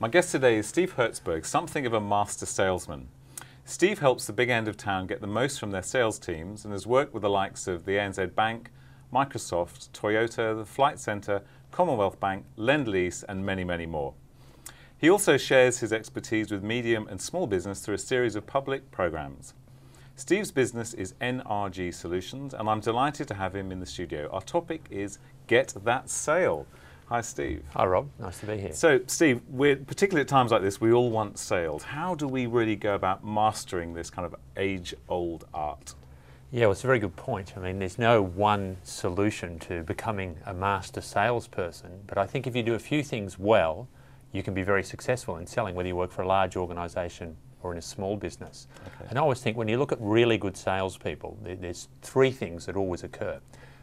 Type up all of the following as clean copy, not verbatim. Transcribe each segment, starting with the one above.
My guest today is Steve Herzberg, something of a master salesman. Steve helps the big end of town get the most from their sales teams and has worked with the likes of the ANZ Bank, Microsoft, Toyota, the Flight Centre, Commonwealth Bank, Lend-Lease and many, many more. He also shares his expertise with medium and small business through a series of public programs. Steve's business is NRG Solutions and I'm delighted to have him in the studio. Our topic is Get That Sale. Hi Steve. Hi Rob, nice to be here. So Steve, particularly at times like this, we all want sales. How do we really go about mastering this kind of age-old art? Yeah, well, it's a very good point. I mean, there's no one solution to becoming a master salesperson, but I think if you do a few things well, you can be very successful in selling, whether you work for a large organisation or in a small business. Okay. And I always think when you look at really good salespeople, there's three things that always occur.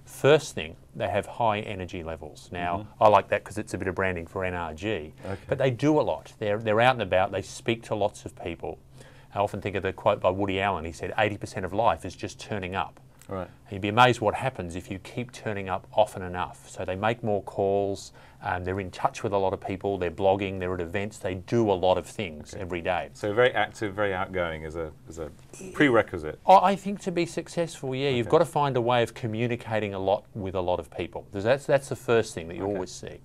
First thing, they have high energy levels. Now, I like that because it's a bit of branding for NRG, but they do a lot. They're out and about, they speak to lots of people. I often think of the quote by Woody Allen. He said, 80% of life is just turning up. Right. And you'd be amazed what happens if you keep turning up often enough. So they make more calls, they're in touch with a lot of people, they're blogging, they're at events, they do a lot of things every day. So very active, very outgoing is a prerequisite. I think to be successful, yeah, you've got to find a way of communicating a lot with a lot of people. That's the first thing that you always see.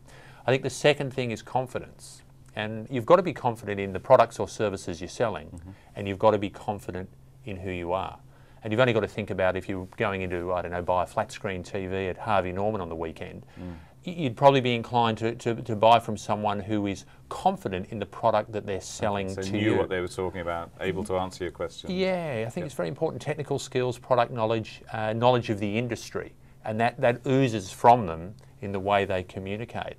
I think the second thing is confidence. And you've got to be confident in the products or services you're selling, and you've got to be confident in who you are. And you've only got to think about if you're going into, I don't know, buy a flat screen TV at Harvey Norman on the weekend, you'd probably be inclined to buy from someone who is confident in the product that they're selling to you. So knew what they were talking about, able to answer your question. Yeah, I think it's very important. Technical skills, product knowledge, knowledge of the industry, and that oozes from them in the way they communicate.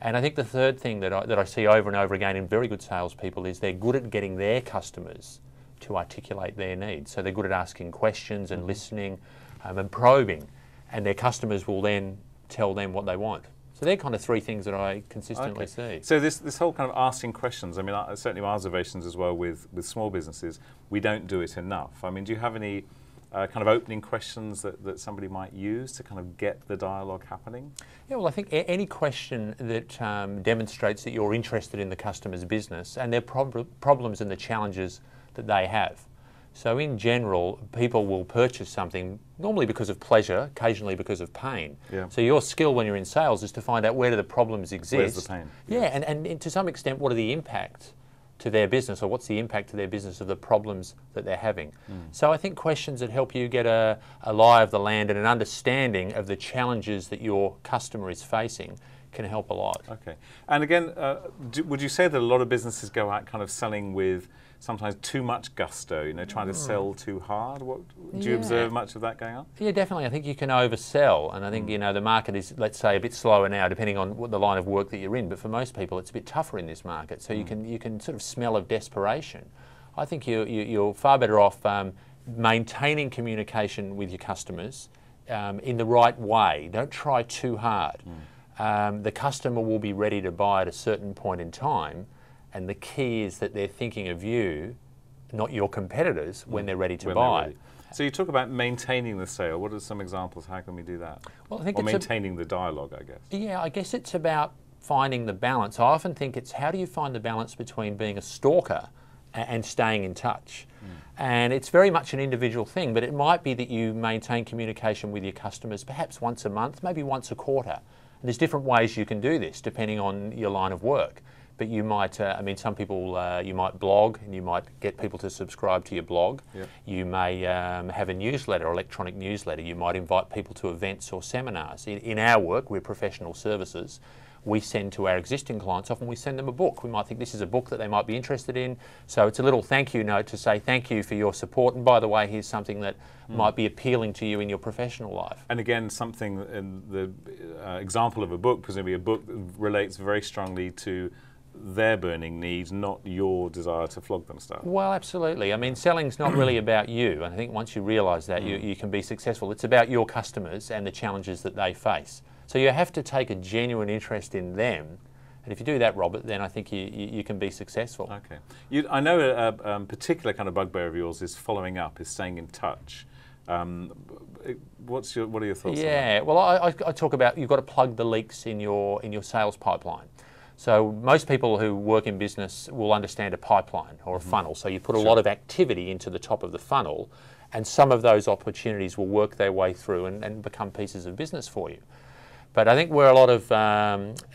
And I think the third thing that I see over and over again in very good salespeople is they're good at getting their customers to articulate their needs. So they're good at asking questions and listening and probing, and their customers will then tell them what they want. So they're kind of three things that I consistently see. So this whole kind of asking questions, I mean, certainly my observations as well with small businesses, we don't do it enough. I mean, do you have any kind of opening questions that somebody might use to kind of get the dialogue happening? Yeah, well, I think any question that demonstrates that you're interested in the customer's business and their problems and the challenges that they have. So in general, people will purchase something normally because of pleasure, occasionally because of pain. Yeah. So your skill when you're in sales is to find out where do the problems exist. Where's the pain? Yeah, and to some extent, what are the impact to their business, or what's the impact to their business of the problems that they're having. So I think questions that help you get a lie of the land and an understanding of the challenges that your customer is facing can help a lot. Okay. And again, would you say that a lot of businesses go out kind of selling with sometimes too much gusto, you know, trying to sell too hard? Do you observe much of that going on? Yeah, definitely. I think you can oversell, and I think, you know, the market is, let's say, a bit slower now, depending on what the line of work that you're in, but for most people it's a bit tougher in this market, so you can sort of smell of desperation. I think you're far better off maintaining communication with your customers in the right way. Don't try too hard. The customer will be ready to buy at a certain point in time, and the key is that they're thinking of you, not your competitors, when they're ready to buy. So you talk about maintaining the sale. What are some examples? How can we do that? Well, I think or maintaining the dialogue, I guess. Yeah, I guess it's about finding the balance. I often think it's how do you find the balance between being a stalker and staying in touch. And it's very much an individual thing, but it might be that you maintain communication with your customers perhaps once a month, maybe once a quarter. And there's different ways you can do this depending on your line of work. But you might, I mean, some people, you might blog and you might get people to subscribe to your blog. Yep. You may have a newsletter, electronic newsletter. You might invite people to events or seminars. In our work, we're professional services. We send to our existing clients, often we send them a book. We might think this is a book that they might be interested in. So it's a little thank you note to say thank you for your support. And by the way, here's something that might be appealing to you in your professional life. And again, something in the example of a book, presumably a book that relates very strongly to their burning needs, not your desire to flog them stuff. Well, absolutely. I mean, selling's not really about you. And I think once you realise that, you can be successful. It's about your customers and the challenges that they face. So you have to take a genuine interest in them. And if you do that, Robert, then I think you can be successful. Okay. I know a particular kind of bugbear of yours is following up, is staying in touch. What are your thoughts on that? Yeah, well, I talk about you've got to plug the leaks in your sales pipeline. So most people who work in business will understand a pipeline or a funnel. So you put a lot of activity into the top of the funnel, and some of those opportunities will work their way through and become pieces of business for you. But I think where a lot of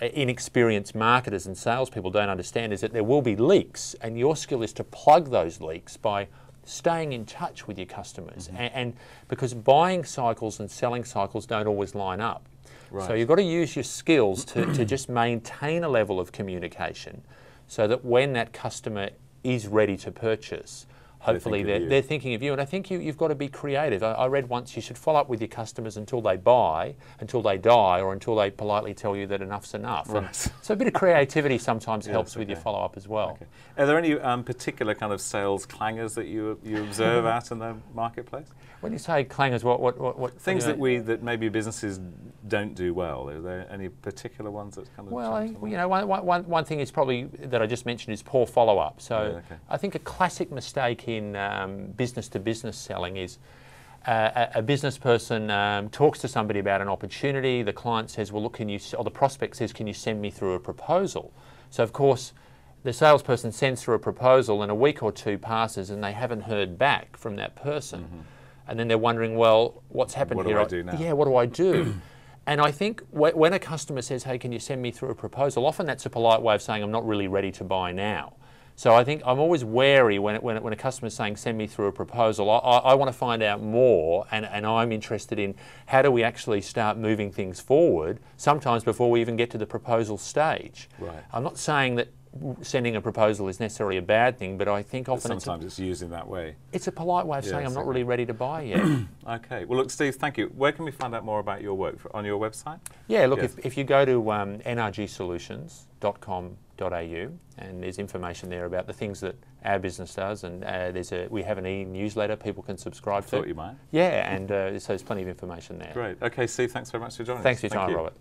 inexperienced marketers and salespeople don't understand is that there will be leaks, and your skill is to plug those leaks by staying in touch with your customers. And because buying cycles and selling cycles don't always line up. Right. So you've got to use your skills to just maintain a level of communication so that when that customer is ready to purchase, hopefully they're thinking of you. And I think you've got to be creative. I read once you should follow up with your customers until they buy, until they die, or until they politely tell you that enough's enough. Right. So a bit of creativity sometimes helps with your follow-up as well. Okay. Are there any particular kind of sales clangers that you observe out in the marketplace? When you say clangers, what things that maybe businesses don't do well? Are there any particular ones that kind of? Well, one thing is probably that I just mentioned is poor follow-up. So I think a classic mistake in business-to-business selling is a business person talks to somebody about an opportunity. The client says, "Well, look, or the prospect says, can you send me through a proposal?" So of course, the salesperson sends through a proposal, and a week or two passes, and they haven't heard back from that person. And then they're wondering, well, what's happened here? What do I do now? Yeah, what do I do? And I think when a customer says, hey, can you send me through a proposal? Often that's a polite way of saying, I'm not really ready to buy now. So I think I'm always wary when a customer is saying, send me through a proposal. I want to find out more, and I'm interested in how do we actually start moving things forward, sometimes before we even get to the proposal stage. Right. I'm not saying that sending a proposal is necessarily a bad thing, but I think often sometimes it's used in that way. It's a polite way of saying I'm not really ready to buy yet. Okay. Well, look, Steve, thank you. Where can we find out more about your work? On your website? Yeah, look, if you go to nrgsolutions.com.au, and there's information there about the things that our business does, and we have an e-newsletter people can subscribe to. Thought you might. Yeah, and so there's plenty of information there. Great. Okay, Steve, thanks very much for joining us. Thanks for your time, Robert.